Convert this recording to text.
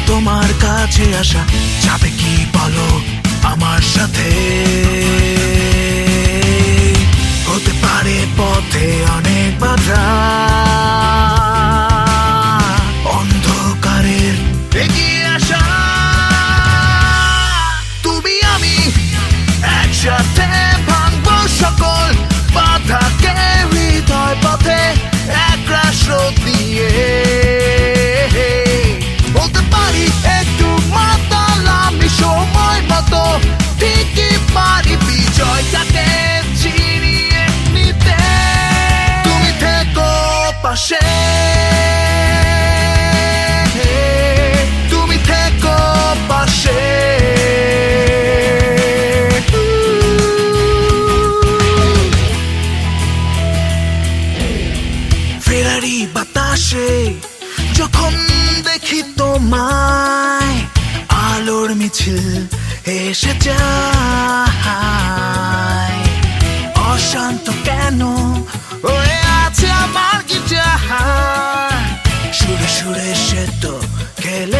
তোমার কাছে আসা যাবে কি বলো আমার সাথে? হতে পারে পথে অনেক বাধা, অন্ধকারের এগিয়ে আসা। তুমি আমি একসাথে ভাঙবো সকল বাধাকে, হৃদয় পথে এক রাষ্ট্র দিয়ে। বলতে পারি একটু মাতাল আমি সময় মতো, ঠিকই পারি বিজয়টাকে ছিনিয়ে নিতে। তুমি থেকো পাশে, তুমি থেকো পাশে। ফেরারি বাতাসে যখন দেখি তোমায়, আলোর মিছিল এসে যায়। অশান্ত কেন হয়ে আছে আমার গিটার, সুরে সুরে সে তো খেলে